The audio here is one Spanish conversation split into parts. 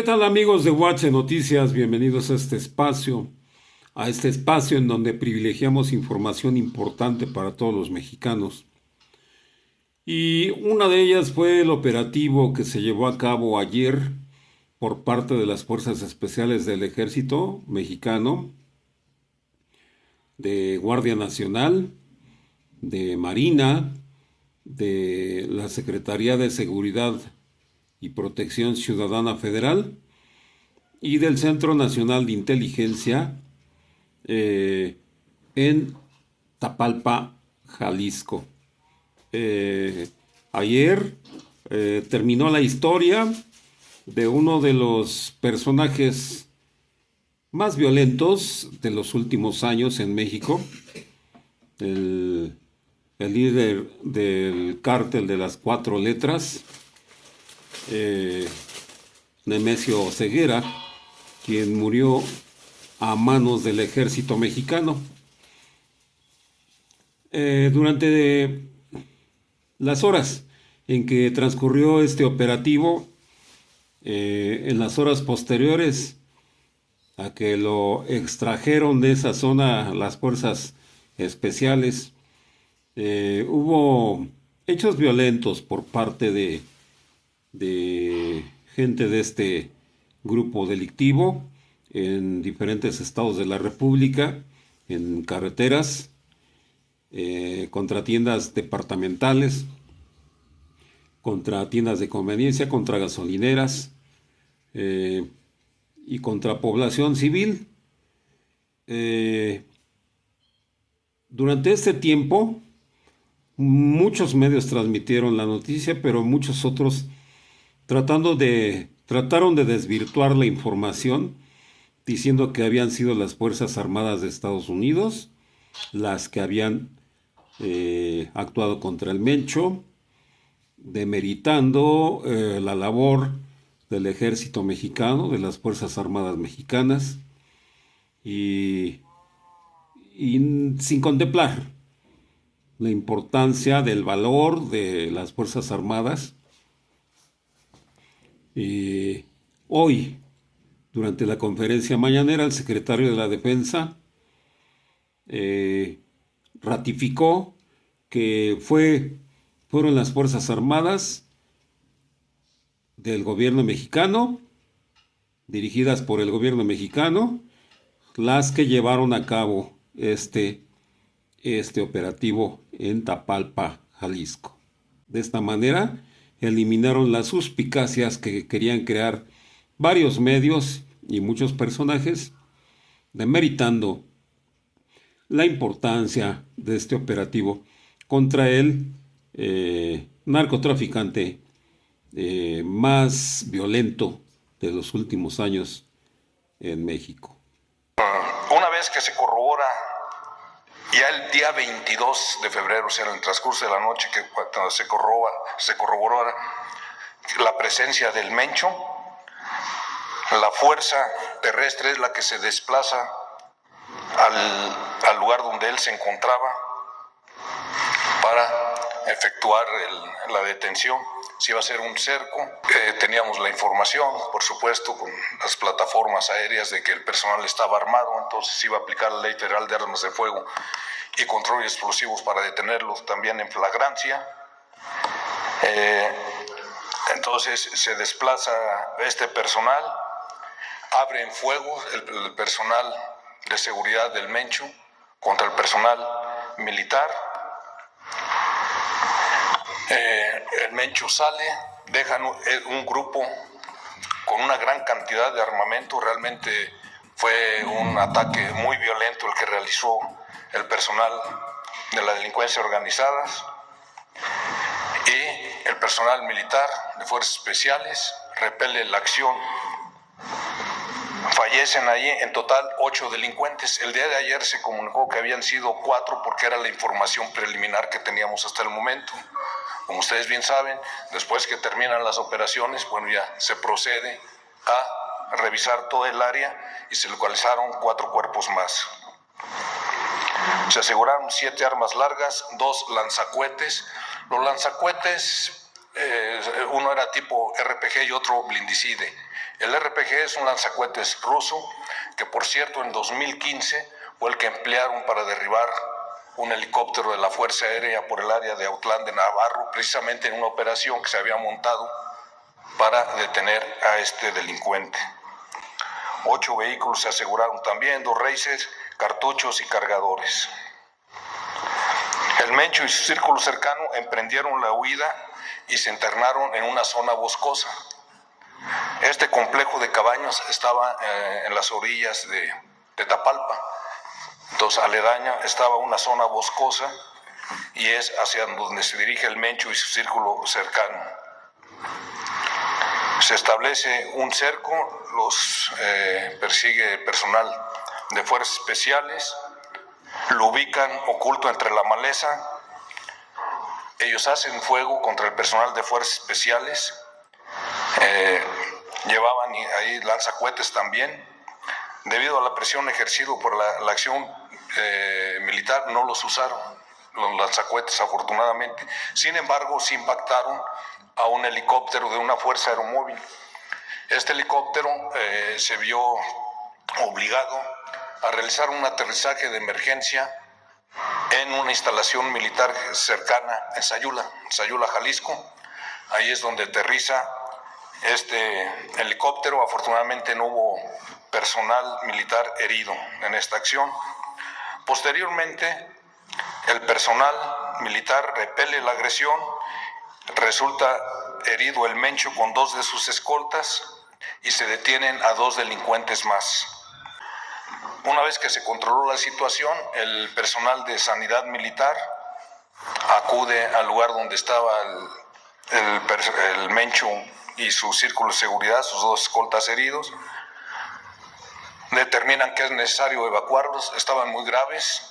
tal amigos de Watch Noticias? Bienvenidos a este espacio en donde privilegiamos información importante para todos los mexicanos. Y una de ellas fue el operativo que se llevó a cabo ayer por parte de las Fuerzas Especiales del Ejército Mexicano, de Guardia Nacional, de Marina, de la Secretaría de Seguridad y Protección Ciudadana Federal y del Centro Nacional de Inteligencia en Tapalpa, Jalisco. Ayer terminó la historia de uno de los personajes más violentos de los últimos años en México, el líder del cártel de las cuatro letras, Nemesio Ceguera, quien murió a manos del ejército mexicano. Durante las horas en que transcurrió este operativo, en las horas posteriores a que lo extrajeron de esa zona las fuerzas especiales, hubo hechos violentos por parte de gente de este grupo delictivo en diferentes estados de la República, en carreteras, contra tiendas departamentales, contra tiendas de conveniencia, contra gasolineras y contra población civil. Durante este tiempo, muchos medios transmitieron la noticia, pero muchos otros trataron de desvirtuar la información, diciendo que habían sido las Fuerzas Armadas de Estados Unidos las que habían actuado contra el Mencho, demeritando la labor del ejército mexicano, de las Fuerzas Armadas mexicanas, y sin contemplar la importancia del valor de las Fuerzas Armadas. Hoy, durante la conferencia mañanera, el secretario de la Defensa ratificó que fueron las Fuerzas Armadas del gobierno mexicano, dirigidas por el gobierno mexicano, las que llevaron a cabo este operativo en Tapalpa, Jalisco. De esta manera, eliminaron las suspicacias que querían crear varios medios y muchos personajes, demeritando la importancia de este operativo contra el narcotraficante más violento de los últimos años en México. Una vez que se corrobora, ya el día 22 de febrero, o sea, en el transcurso de la noche, que cuando se corroboró la presencia del Mencho, la fuerza terrestre es la que se desplaza al lugar donde él se encontraba para efectuar la detención. Si iba a ser un cerco, teníamos la información, por supuesto, con las plataformas aéreas de que el personal estaba armado, entonces iba a aplicar la Ley Federal de Armas de Fuego y Control de Explosivos para detenerlos también en flagrancia. Entonces se desplaza este personal, abre en fuego el personal de seguridad del Mencho contra el personal militar. El Mencho sale, dejan un grupo con una gran cantidad de armamento. Realmente fue un ataque muy violento el que realizó el personal de la delincuencia organizada y el personal militar de fuerzas especiales repele la acción. Fallecen allí en total 8 delincuentes. El día de ayer se comunicó que habían sido 4 porque era la información preliminar que teníamos hasta el momento. Como ustedes bien saben, después que terminan las operaciones, bueno, ya se procede a revisar todo el área y se localizaron 4 cuerpos más. Se aseguraron 7 armas largas, 2 lanzacohetes. Los lanzacohetes, uno era tipo RPG y otro blindicide. El RPG es un lanzacohetes ruso que, por cierto, en 2015 fue el que emplearon para derribar un helicóptero de la Fuerza Aérea por el área de Autlán de Navarro, precisamente en una operación que se había montado para detener a este delincuente. 8 vehículos se aseguraron también, 2 racers, cartuchos y cargadores. El Mencho y su círculo cercano emprendieron la huida y se internaron en una zona boscosa. Este complejo de cabañas estaba en las orillas de Tapalpa. Entonces, aledaña estaba una zona boscosa y es hacia donde se dirige el Mencho y su círculo cercano. Se establece un cerco, los persigue personal de fuerzas especiales, lo ubican oculto entre la maleza, ellos hacen fuego contra el personal de fuerzas especiales, llevaban ahí lanzacohetes también. Debido a la presión ejercida por la acción militar, no los usaron, los lanzacohetes, afortunadamente. Sin embargo, sí impactaron a un helicóptero de una fuerza aeromóvil. Este helicóptero se vio obligado a realizar un aterrizaje de emergencia en una instalación militar cercana en Sayula, Jalisco. Ahí es donde aterriza este helicóptero. Afortunadamente no hubo personal militar herido en esta acción. Posteriormente, el personal militar repele la agresión, resulta herido el Mencho con 2 de sus escoltas y se detienen a 2 delincuentes más. Una vez que se controló la situación, el personal de sanidad militar acude al lugar donde estaba el Mencho y su círculo de seguridad, sus 2 escoltas heridos. Determinan que es necesario evacuarlos, estaban muy graves.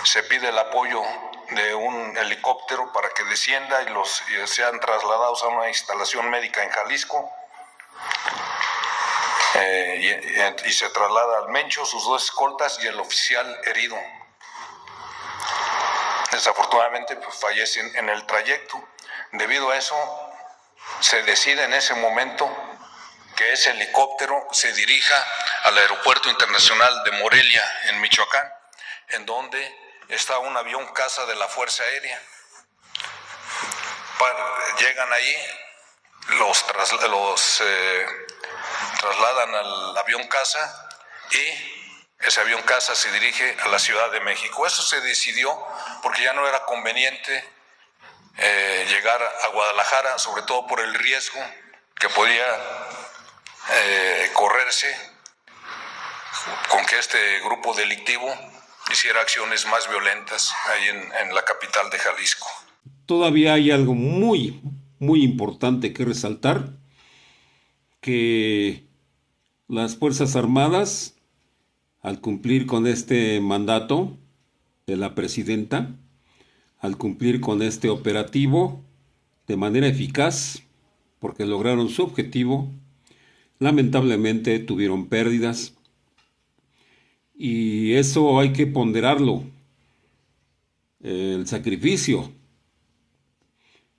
Se pide el apoyo de un helicóptero para que descienda y sean trasladados a una instalación médica en Jalisco. Y se traslada al Mencho, sus 2 escoltas y el oficial herido. Desafortunadamente, pues, fallecen en el trayecto. Debido a eso, se decide en ese momento que ese helicóptero se dirija al Aeropuerto Internacional de Morelia, en Michoacán, en donde está un avión caza de la Fuerza Aérea. Llegan ahí, los trasladan al avión caza y ese avión caza se dirige a la Ciudad de México. Eso se decidió porque ya no era conveniente llegar a Guadalajara, sobre todo por el riesgo que podía correrse con que este grupo delictivo hiciera acciones más violentas ahí en la capital de Jalisco. Todavía hay algo muy, muy importante que resaltar, que las Fuerzas Armadas, al cumplir con este mandato de la presidenta, al cumplir con este operativo de manera eficaz, porque lograron su objetivo, lamentablemente tuvieron pérdidas, y eso hay que ponderarlo. El sacrificio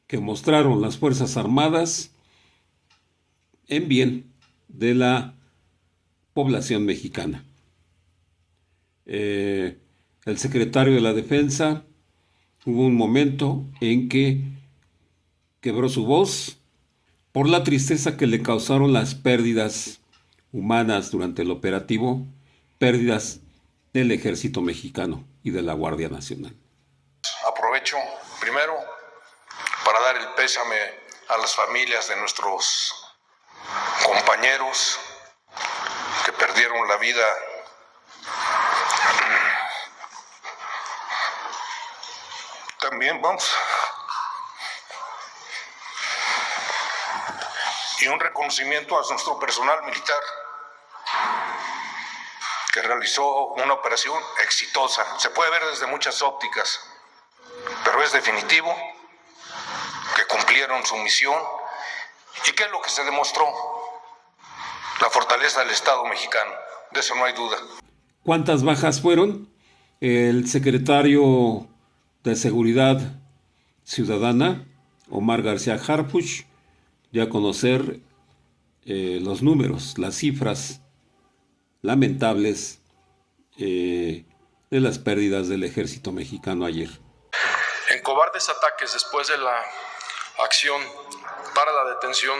que mostraron las Fuerzas Armadas en bien de la población mexicana. El secretario de la Defensa, hubo un momento en que quebró su voz por la tristeza que le causaron las pérdidas humanas durante el operativo, pérdidas del ejército mexicano y de la Guardia Nacional. Aprovecho primero para dar el pésame a las familias de nuestros compañeros que perdieron la vida también, y un reconocimiento a nuestro personal militar que realizó una operación exitosa. Se puede ver desde muchas ópticas, pero es definitivo que cumplieron su misión. ¿Y qué es lo que se demostró? La fortaleza del Estado mexicano, de eso no hay duda. ¿Cuántas bajas fueron? El secretario de Seguridad Ciudadana, Omar García Harfuch, dio a conocer los números, las cifras lamentables de las pérdidas del ejército mexicano ayer. En cobardes ataques después de la acción para la detención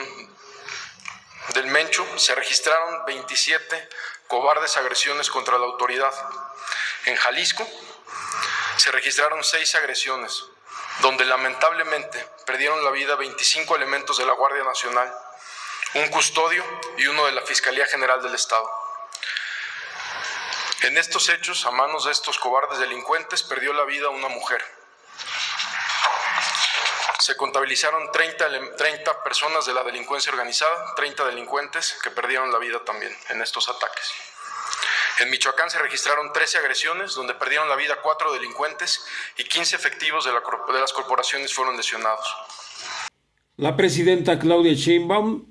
del Mencho, se registraron 27 cobardes agresiones contra la autoridad. En Jalisco se registraron 6 agresiones, donde lamentablemente perdieron la vida 25 elementos de la Guardia Nacional, un custodio y uno de la Fiscalía General del Estado. En estos hechos, a manos de estos cobardes delincuentes, perdió la vida una mujer. Se contabilizaron 30 personas de la delincuencia organizada, 30 delincuentes que perdieron la vida también en estos ataques. En Michoacán se registraron 13 agresiones, donde perdieron la vida 4 delincuentes y 15 efectivos de las corporaciones fueron lesionados. La presidenta Claudia Sheinbaum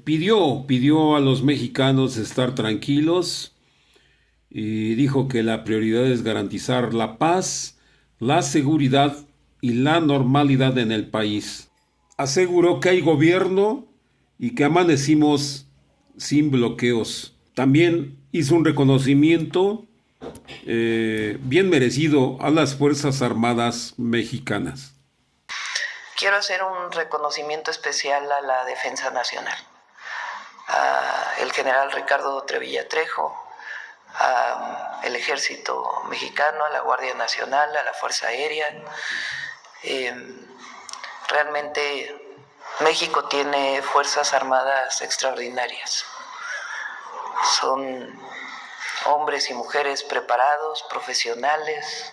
pidió a los mexicanos estar tranquilos y dijo que la prioridad es garantizar la paz, la seguridad y la normalidad en el país. Aseguró que hay gobierno y que amanecimos sin bloqueos. También hizo un reconocimiento bien merecido a las Fuerzas Armadas mexicanas. Quiero hacer un reconocimiento especial a la Defensa Nacional, al general Ricardo Trevilla Trejo, al Ejército Mexicano, a la Guardia Nacional, a la Fuerza Aérea. Realmente México tiene fuerzas armadas extraordinarias. Son hombres y mujeres preparados, profesionales,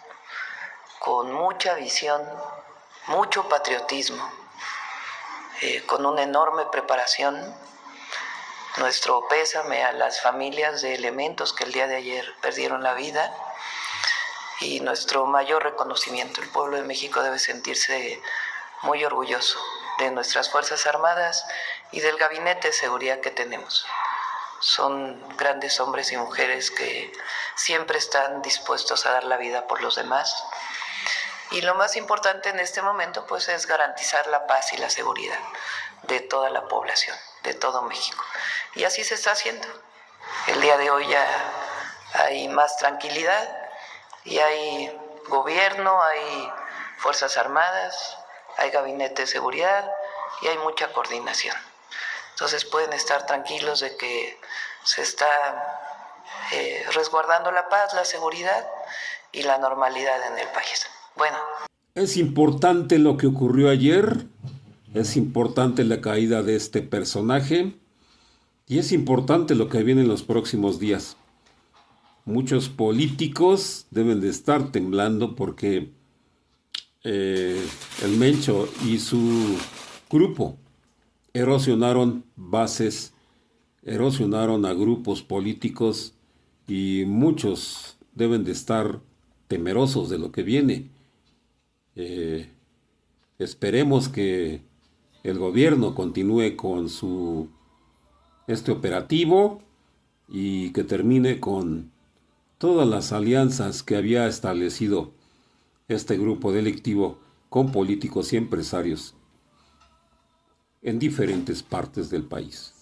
con mucha visión, mucho patriotismo, con una enorme preparación. Nuestro pésame a las familias de elementos que el día de ayer perdieron la vida y nuestro mayor reconocimiento. El pueblo de México debe sentirse muy orgulloso de nuestras Fuerzas Armadas y del gabinete de seguridad que tenemos. Son grandes hombres y mujeres que siempre están dispuestos a dar la vida por los demás. Y lo más importante en este momento pues es garantizar la paz y la seguridad de toda la población, de todo México. Y así se está haciendo. El día de hoy ya hay más tranquilidad y hay gobierno, hay Fuerzas Armadas, hay gabinete de seguridad y hay mucha coordinación. Entonces pueden estar tranquilos de que se está resguardando la paz, la seguridad y la normalidad en el país. Bueno. Es importante lo que ocurrió ayer, es importante la caída de este personaje y es importante lo que viene en los próximos días. Muchos políticos deben de estar temblando porque el Mencho y su grupo erosionaron bases, erosionaron a grupos políticos y muchos deben de estar temerosos de lo que viene. Esperemos que el gobierno continúe con este operativo y que termine con todas las alianzas que había establecido este grupo delictivo con políticos y empresarios en diferentes partes del país.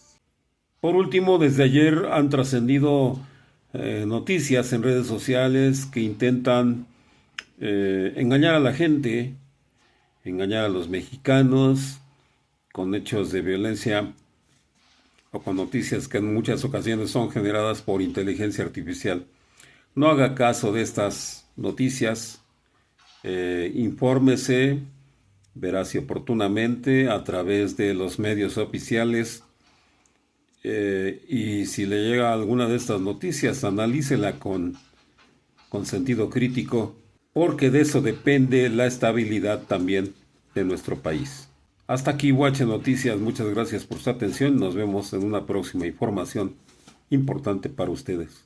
Por último, desde ayer han trascendido noticias en redes sociales que intentan engañar a la gente, engañar a los mexicanos con hechos de violencia o con noticias que en muchas ocasiones son generadas por inteligencia artificial. No haga caso de estas noticias, infórmese veraz y oportunamente a través de los medios oficiales y si le llega alguna de estas noticias, analícela con sentido crítico, porque de eso depende la estabilidad también de nuestro país. Hasta aquí UH Noticias, muchas gracias por su atención, nos vemos en una próxima información importante para ustedes.